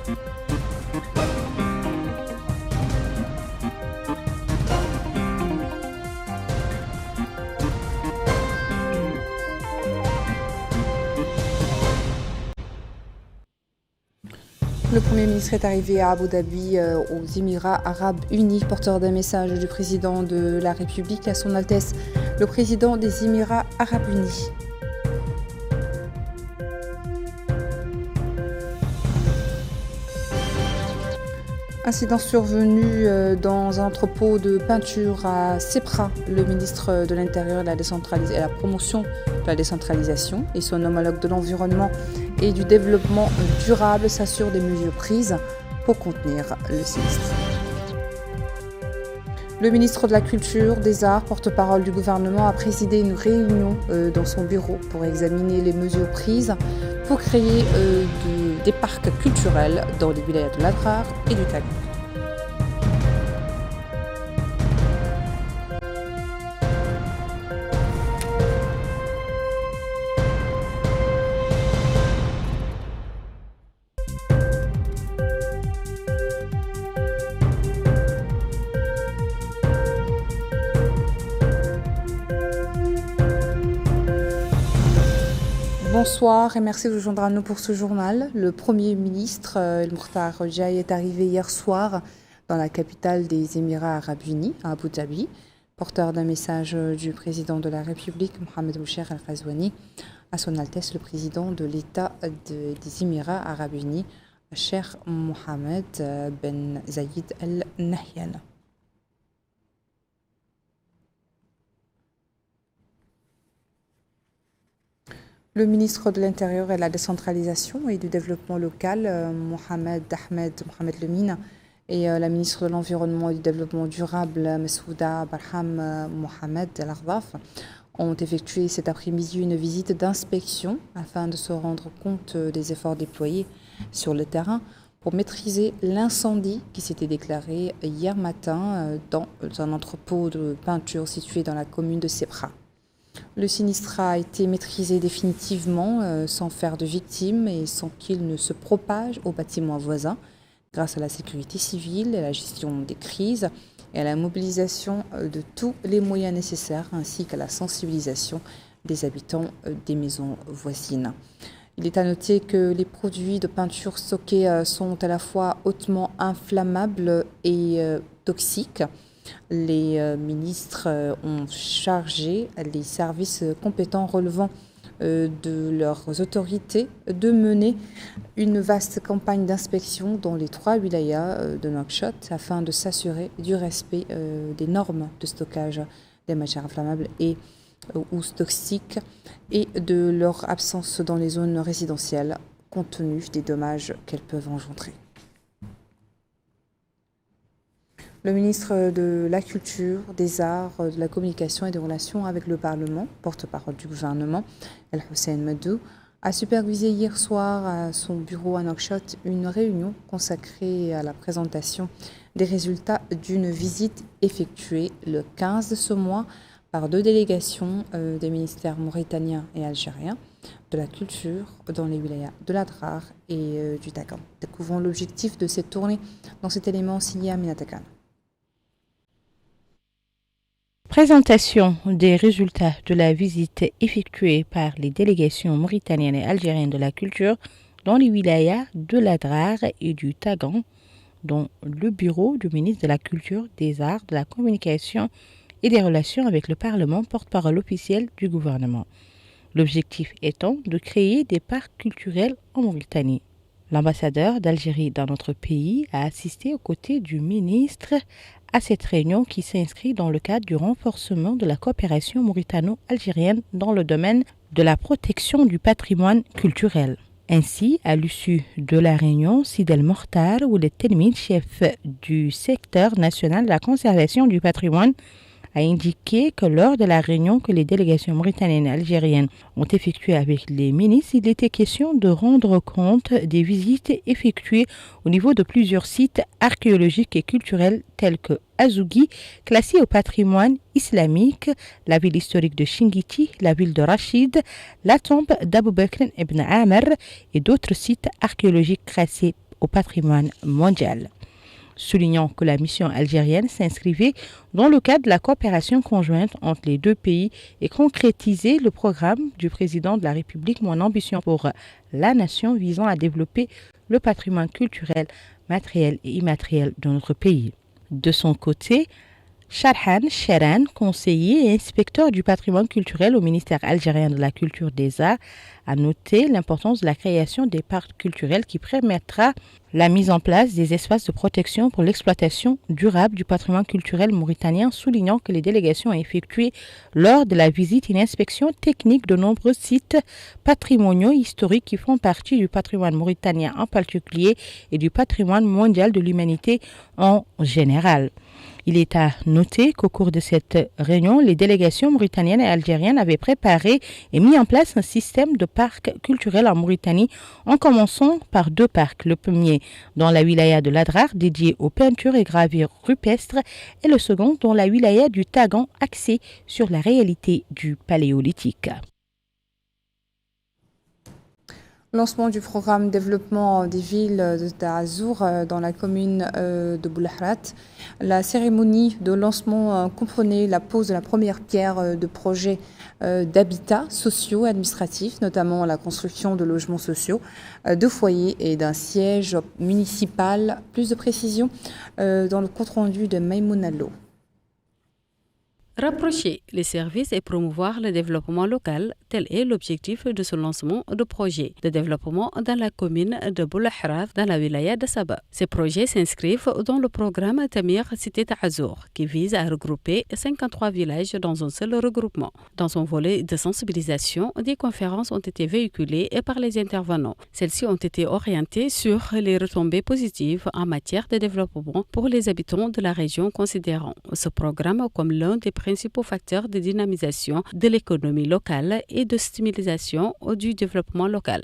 Le Premier ministre est arrivé à Abu Dhabi, aux Émirats Arabes Unis, porteur d'un message du président de la République, à son Altesse, le président des Émirats Arabes Unis. Incident survenu dans un entrepôt de peinture à Sepra. Le ministre de l'Intérieur et la promotion de la décentralisation et son homologue de l'environnement et du développement durable s'assurent des mesures prises pour contenir le sinistre. Le ministre de la Culture, des Arts, porte-parole du gouvernement, a présidé une réunion dans son bureau pour examiner les mesures prises pour créer des parcs culturels dans les wilayas de l'Adrar et du Tagout. Bonsoir et merci de vous joindre à nous pour ce journal. Le Premier ministre, El Mukhtar Jai, est arrivé hier soir dans la capitale des Émirats Arabes Unis, à Abu Dhabi, porteur d'un message du président de la République, Mohamed Boucher Al-Ghazouani, à son Altesse le président de l'État des Émirats Arabes Unis, Cheikh Mohammed Ben Zayed Al Nahyan. Le ministre de l'Intérieur et de la décentralisation et du développement local, Mohamed Lemine, et la ministre de l'Environnement et du développement durable, Messouda Barham Mohamed Al-Ardaf, ont effectué cet après-midi une visite d'inspection afin de se rendre compte des efforts déployés sur le terrain pour maîtriser l'incendie qui s'était déclaré hier matin dans un entrepôt de peinture situé dans la commune de Sepra. Le sinistre a été maîtrisé définitivement sans faire de victimes et sans qu'il ne se propage aux bâtiments voisins grâce à la sécurité civile, à la gestion des crises et à la mobilisation de tous les moyens nécessaires ainsi qu'à la sensibilisation des habitants des maisons voisines. Il est à noter que les produits de peinture stockés sont à la fois hautement inflammables et toxiques. Les ministres ont chargé les services compétents relevant de leurs autorités de mener une vaste campagne d'inspection dans les 3 wilayas de Nouakchott afin de s'assurer du respect des normes de stockage des matières inflammables et ou toxiques et de leur absence dans les zones résidentielles compte tenu des dommages qu'elles peuvent engendrer. Le ministre de la Culture, des Arts, de la Communication et des Relations avec le Parlement, porte-parole du gouvernement, El Hussein Madou, a supervisé hier soir à son bureau à Nouakchott une réunion consacrée à la présentation des résultats d'une visite effectuée le 15 de ce mois par 2 délégations des ministères mauritaniens et algériens de la culture dans les wilayas de l'Adrar et du Tagout. Découvrons l'objectif de cette tournée dans cet élément signé à Minatakan. Présentation des résultats de la visite effectuée par les délégations mauritaniennes et algériennes de la culture dans les wilayas de l'Adrar et du Tagout, dont le bureau du ministre de la Culture, des Arts, de la Communication et des Relations avec le Parlement, porte-parole officiel du gouvernement. L'objectif étant de créer des parcs culturels en Mauritanie. L'ambassadeur d'Algérie dans notre pays a assisté aux côtés du ministre à cette réunion qui s'inscrit dans le cadre du renforcement de la coopération mauritano-algérienne dans le domaine de la protection du patrimoine culturel. Ainsi, à l'issue de la réunion, Sid El Mokhtar ou le Telmid, chef du secteur national de la conservation du patrimoine, a indiqué que lors de la réunion que les délégations mauritaniennes et algériennes ont effectuée avec les ministres, il était question de rendre compte des visites effectuées au niveau de plusieurs sites archéologiques et culturels tels que Azougui, classé au patrimoine islamique, la ville historique de Chingiti, la ville de Rachid, la tombe d'Abou Bakr ibn Amr et d'autres sites archéologiques classés au patrimoine mondial. Soulignant que la mission algérienne s'inscrivait dans le cadre de la coopération conjointe entre les deux pays et concrétisait le programme du président de la République Mon ambition pour la nation visant à développer le patrimoine culturel, matériel et immatériel de notre pays. De son côté, Sharhan Cheran, conseiller et inspecteur du patrimoine culturel au ministère algérien de la Culture des Arts, a noté l'importance de la création des parcs culturels qui permettra la mise en place des espaces de protection pour l'exploitation durable du patrimoine culturel mauritanien, soulignant que les délégations ont effectué lors de la visite une inspection technique de nombreux sites patrimoniaux historiques qui font partie du patrimoine mauritanien en particulier et du patrimoine mondial de l'humanité en général. Il est à noter qu'au cours de cette réunion, les délégations mauritaniennes et algériennes avaient préparé et mis en place un système de parcs culturels en Mauritanie, en commençant par 2 parcs. Le premier dans la wilaya de l'Adrar, dédié aux peintures et gravures rupestres, et le second dans la wilaya du Tagan, axé sur la réalité du paléolithique. Lancement du programme développement des villes de Taazour dans la commune de Boulahrat. La cérémonie de lancement comprenait la pose de la première pierre de projets d'habitats sociaux et administratifs, notamment la construction de logements sociaux, de foyers et d'un siège municipal. Plus de précisions dans le compte-rendu de Maïmouna Lo. Rapprocher les services et promouvoir le développement local, tel est l'objectif de ce lancement de projet de développement dans la commune de Boulahrat, dans la wilaya de Saba. Ces projets s'inscrivent dans le programme Tamir Cité Taazour, qui vise à regrouper 53 villages dans un seul regroupement. Dans son volet de sensibilisation, des conférences ont été véhiculées par les intervenants. Celles-ci ont été orientées sur les retombées positives en matière de développement pour les habitants de la région, considérant ce programme comme l'un des principaux facteurs de dynamisation de l'économie locale et de stimulation du développement local,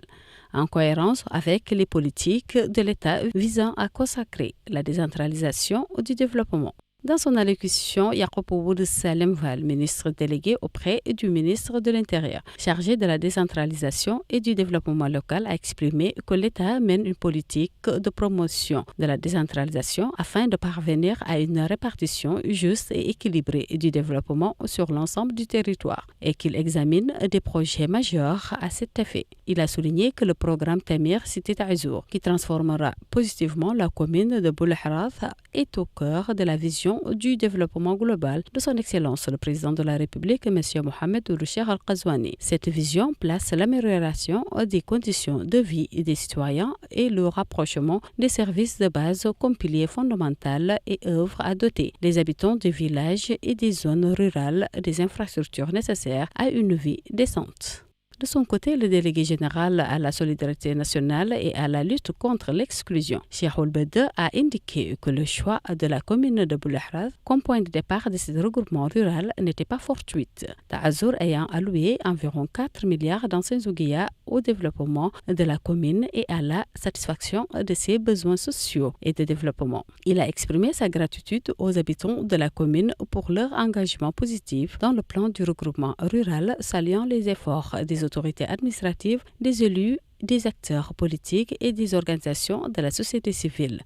en cohérence avec les politiques de l'État visant à consacrer la décentralisation du développement. Dans son allocution, Yacoub Ouboud Salem Val, ministre délégué auprès du ministre de l'Intérieur, chargé de la décentralisation et du développement local, a exprimé que l'État mène une politique de promotion de la décentralisation afin de parvenir à une répartition juste et équilibrée du développement sur l'ensemble du territoire et qu'il examine des projets majeurs à cet effet. Il a souligné que le programme Tamir Cité Taazour, qui transformera positivement la commune de Boulahrat, est au cœur de la vision du développement global de son Excellence le Président de la République, M. Mohamed Ould Cheikh Al Ghazouani. Cette vision place l'amélioration des conditions de vie des citoyens et le rapprochement des services de base comme pilier fondamental et œuvre à doter les habitants des villages et des zones rurales des infrastructures nécessaires à une vie décente. De son côté, le délégué général à la solidarité nationale et à la lutte contre l'exclusion, Cheikh Ould Bede, a indiqué que le choix de la commune de Boulahrat comme point de départ de ce regroupement rural n'était pas fortuit. Taazour ayant alloué environ 4 milliards d'anciens ouguiya au développement de la commune et à la satisfaction de ses besoins sociaux et de développement. Il a exprimé sa gratitude aux habitants de la commune pour leur engagement positif dans le plan du regroupement rural, saluant les efforts des autorités administratives, des élus, des acteurs politiques et des organisations de la société civile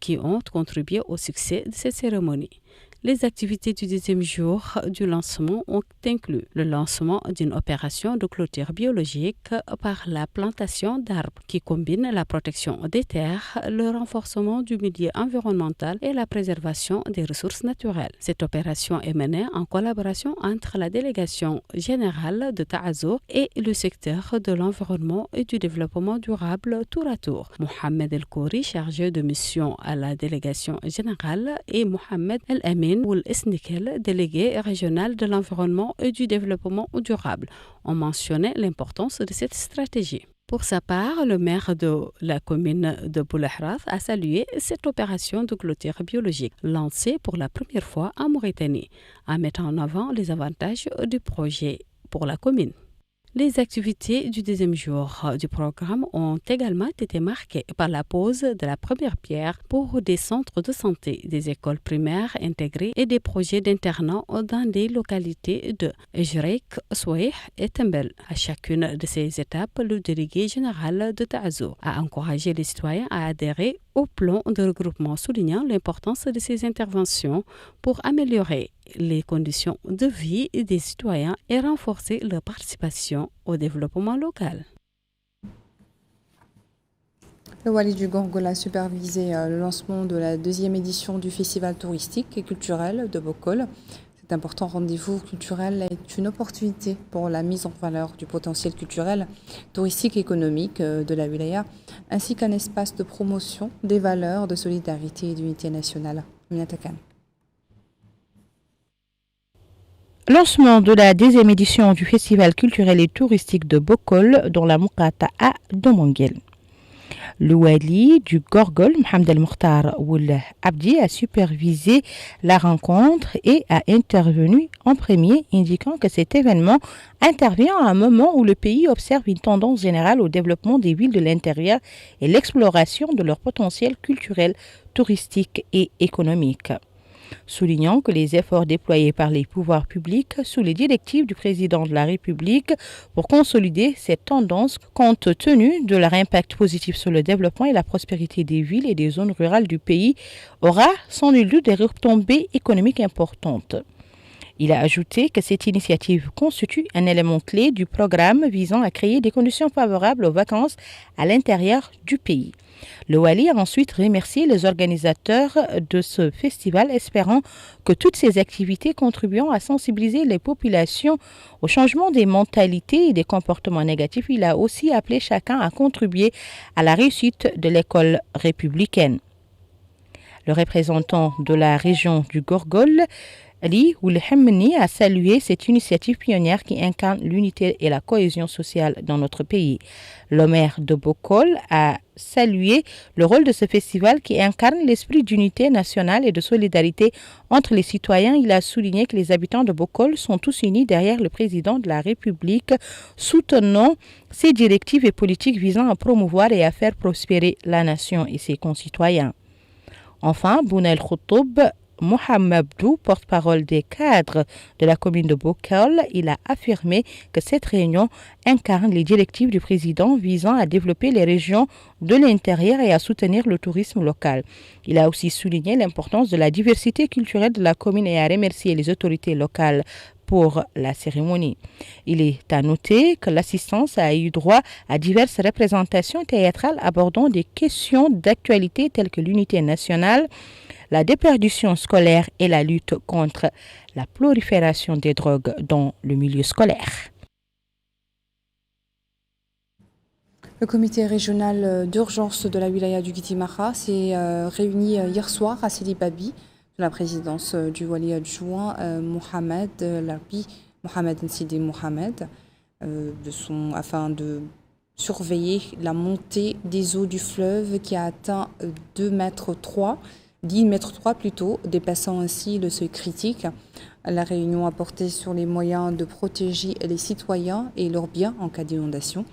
qui ont contribué au succès de cette cérémonie. Les activités du 10e jour du lancement ont inclus le lancement d'une opération de clôture biologique par la plantation d'arbres qui combine la protection des terres, le renforcement du milieu environnemental et la préservation des ressources naturelles. Cette opération est menée en collaboration entre la délégation générale de Taazour et le secteur de l'environnement et du développement durable tour à tour. Mohamed El Kouri, chargé de mission à la délégation générale, et Mohamed El Amin Ould Esnikel, délégué régional de l'environnement et du développement durable, ont mentionné l'importance de cette stratégie. Pour sa part, le maire de la commune de Boulahrat a salué cette opération de clôture biologique lancée pour la première fois en Mauritanie, en mettant en avant les avantages du projet pour la commune. Les activités du deuxième jour du programme ont également été marquées par la pose de la première pierre pour des centres de santé, des écoles primaires intégrées et des projets d'internat dans des localités de Jrek, Souih et Tembel. À chacune de ces étapes, le délégué général de Taazour a encouragé les citoyens à adhérer au plan de regroupement, soulignant l'importance de ces interventions pour améliorer les conditions de vie des citoyens et renforcer leur participation au développement local. Le Wali du Gorgol a supervisé le lancement de la deuxième édition du festival touristique et culturel de Bokol. Cet important rendez-vous culturel est une opportunité pour la mise en valeur du potentiel culturel, touristique et économique de la wilaya, ainsi qu'un espace de promotion des valeurs de solidarité et d'unité nationale. Minatakan. Lancement de la deuxième édition du festival culturel et touristique de Bokol dans la Mouqata'a de Manguel. Le Wali du Gorgol, Mohamed El Mokhtar Oul Abdi, a supervisé la rencontre et a intervenu en premier, indiquant que cet événement intervient à un moment où le pays observe une tendance générale au développement des villes de l'intérieur et l'exploration de leur potentiel culturel, touristique et économique. Soulignant que les efforts déployés par les pouvoirs publics sous les directives du président de la République pour consolider cette tendance compte tenu de leur impact positif sur le développement et la prospérité des villes et des zones rurales du pays aura sans nul doute des retombées économiques importantes. Il a ajouté que cette initiative constitue un élément clé du programme visant à créer des conditions favorables aux vacances à l'intérieur du pays. Le Wali a ensuite remercié les organisateurs de ce festival, espérant que toutes ces activités contribuant à sensibiliser les populations au changement des mentalités et des comportements négatifs. Il a aussi appelé chacun à contribuer à la réussite de l'école républicaine. Le représentant de la région du Gorgol, Ali Oulhemni, a salué cette initiative pionnière qui incarne l'unité et la cohésion sociale dans notre pays. Le maire de Bokol a salué le rôle de ce festival qui incarne l'esprit d'unité nationale et de solidarité entre les citoyens. Il a souligné que les habitants de Bokol sont tous unis derrière le président de la République, soutenant ses directives et politiques visant à promouvoir et à faire prospérer la nation et ses concitoyens. Enfin, Bounel Khoutoub Mohamed Abdou, porte-parole des cadres de la commune de Bokol, il a affirmé que cette réunion incarne les directives du président visant à développer les régions de l'intérieur et à soutenir le tourisme local. Il a aussi souligné l'importance de la diversité culturelle de la commune et a remercié les autorités locales pour la cérémonie. Il est à noter que l'assistance a eu droit à diverses représentations théâtrales abordant des questions d'actualité telles que l'unité nationale, la déperdition scolaire et la lutte contre la prolifération des drogues dans le milieu scolaire. Le comité régional d'urgence de la wilaya du Guitimaha s'est réuni hier soir à Sidi Babi, sous la présidence du wali adjoint Mohamed Larbi, Mohamed Nsidi Mohamed, afin de surveiller la montée des eaux du fleuve qui a atteint 10 mètres 3 plutôt, dépassant ainsi le seuil critique. La réunion a porté sur les moyens de protéger les citoyens et leurs biens en cas d'inondation.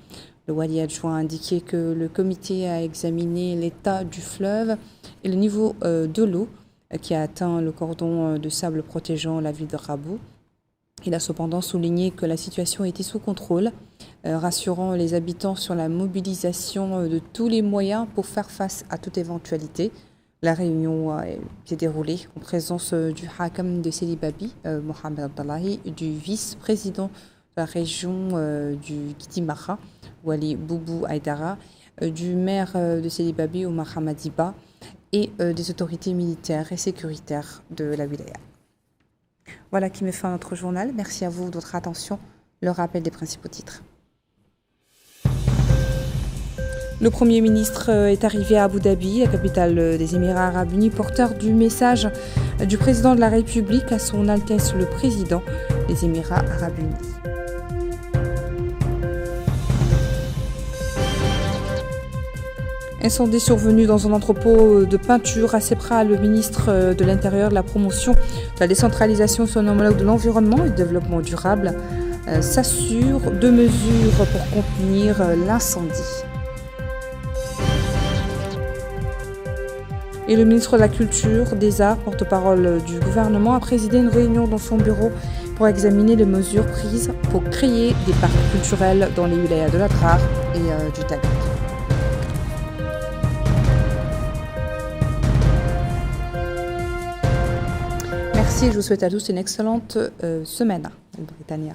Le wali adjoint a indiqué que le comité a examiné l'état du fleuve et le niveau de l'eau qui a atteint le cordon de sable protégeant la ville de Rabou. Il a cependant souligné que la situation était sous contrôle, rassurant les habitants sur la mobilisation de tous les moyens pour faire face à toute éventualité. La réunion s'est déroulée en présence du Hakam de Sidi Babi, Mohamed Abdallahi, du vice-président de la région du Guitimaha, Wali Boubou Aïdara, du maire de Sidi Babi, Omar Hamadiba, et des autorités militaires et sécuritaires de la wilaya. Voilà qui met fin à notre journal. Merci à vous de votre attention. Le rappel des principaux titres. Le Premier ministre est arrivé à Abu Dhabi, la capitale des Émirats arabes unis, porteur du message du président de la République à son Altesse le Président des Émirats arabes unis. Incendie survenu dans un entrepôt de peinture à Sepra. Le ministre de l'Intérieur, de la Promotion, de la décentralisation, son homologue de l'environnement et du développement durable s'assure de mesures pour contenir l'incendie. Et le ministre de la Culture, des Arts, porte-parole du gouvernement, a présidé une réunion dans son bureau pour examiner les mesures prises pour créer des parcs culturels dans les wilayas de l'Adrar et du Tagat. Merci et je vous souhaite à tous une excellente semaine, Britannia.